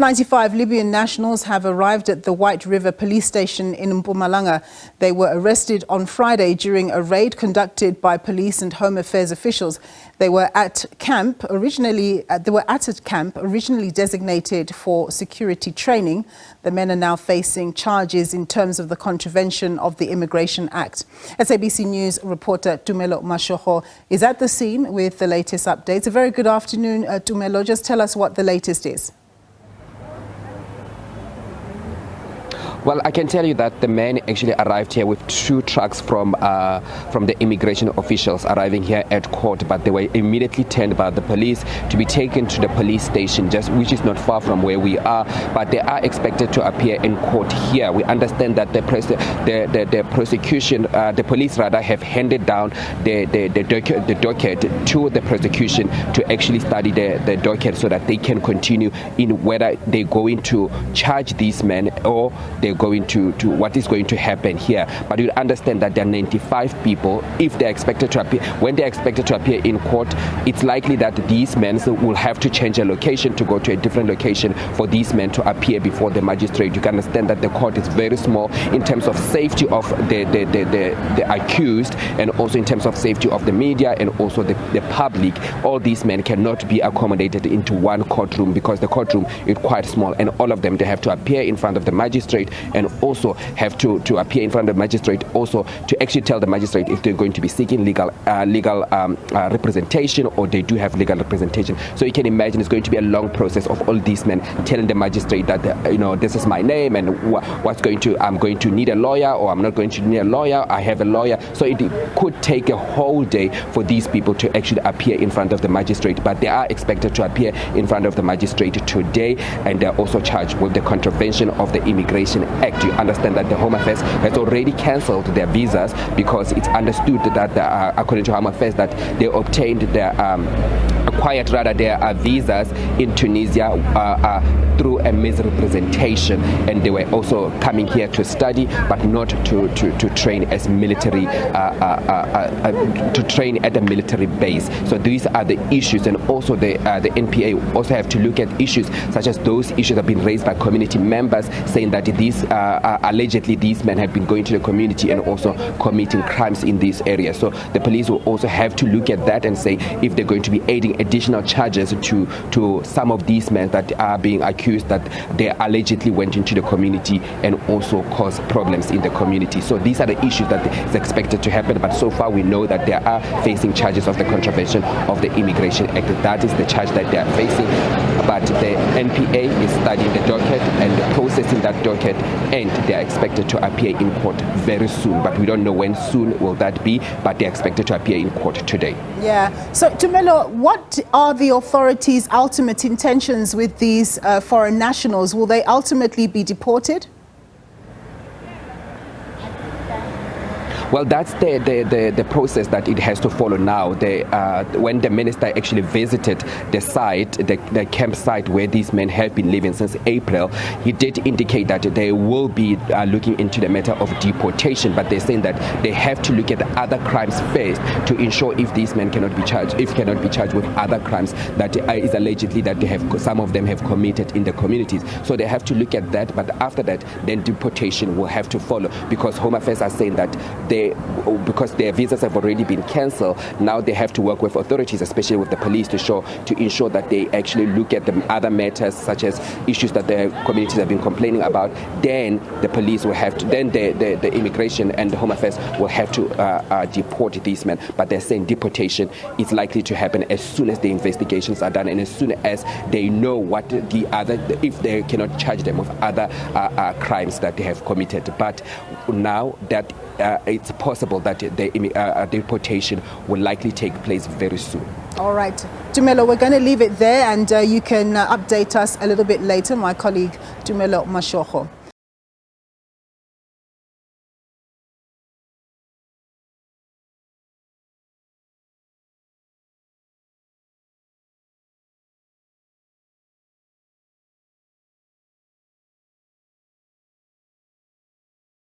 95 Libyan nationals have arrived at the White River police station in Mpumalanga. They were arrested on Friday during a raid conducted by police and Home Affairs officials. They were at a camp originally designated for security training. The men are now facing charges in terms of the contravention of the Immigration Act. SABC News reporter Tumelo Machogo is at the scene with the latest updates. A very good afternoon, Tumelo. Just tell us what the latest is. Well, I can tell you that the men actually arrived here with 2 trucks from the immigration officials arriving here at court, but they were immediately turned by the police to be taken to the police station, which is not far from where we are. But they are expected to appear in court here. We understand that the police rather have handed down the docket to the prosecution to actually study the docket so that they can continue in whether they're going to charge these men or they're going to what is going to happen here. But you understand that there are 95 people. If they're expected to appear, when they're expected to appear in court, it's likely that these men will have to change their location to go to a different location for these men to appear before the magistrate. You can understand that the court is very small in terms of safety of the accused, and also in terms of safety of the media and also the public. All these men cannot be accommodated into one courtroom because the courtroom is quite small, and all of them, they have to appear in front of the magistrate and also have to appear in front of the magistrate also to actually tell the magistrate if they're going to be seeking legal representation or they do have legal representation. So you can imagine it's going to be a long process of all these men telling the magistrate that this is my name and I'm going to need a lawyer, or I'm not going to need a lawyer, I have a lawyer. So it could take a whole day for these people to actually appear in front of the magistrate, but they are expected to appear in front of the magistrate today, and they're also charged with the contravention of the Immigration Act. You understand that the Home Affairs has already cancelled their visas because it's understood that according to Home Affairs that they obtained acquired their visas in Tunisia through a misrepresentation, and they were also coming here to study but not to train as military to train at a military base. So these are the issues, and also the NPA also have to look at issues such as those issues have been raised by community members saying that these allegedly these men have been going to the community and also committing crimes in this area. So the police will also have to look at that and say if they're going to be adding additional charges to some of these men that are being accused that they allegedly went into the community and also caused problems in the community. So these are the issues that is expected to happen, but so far we know that they are facing charges of the contravention of the Immigration Act. That is the charge that they are facing, but the NPA is studying the docket and processing that docket, and they are expected to appear in court very soon, but we don't know when soon will that be, but they are expected to appear in court today. Yeah. So Tumelo, what are the authorities' ultimate intentions with these foreign nationals? Will they ultimately be deported? Well, that's the process that it has to follow now. When the minister actually visited the site, the campsite where these men have been living since April, he did indicate that they will be looking into the matter of deportation, but they're saying that they have to look at the other crimes first to ensure if these men cannot be charged with other crimes that is allegedly that some of them have committed in the communities. So they have to look at that, but after that, then deportation will have to follow, because Home Affairs are saying that because their visas have already been cancelled, now they have to work with authorities, especially with the police, to ensure that they actually look at the other matters such as issues that the communities have been complaining about. Then the police will have to, then the immigration and the Home Affairs will have to deport these men. But they're saying deportation is likely to happen as soon as the investigations are done and as soon as they know what if they cannot charge them with other crimes that they have committed. But now that it's possible that the deportation will likely take place very soon. All right. Tumelo, we're going to leave it there, and you can update us a little bit later. My colleague Tumelo Machogo.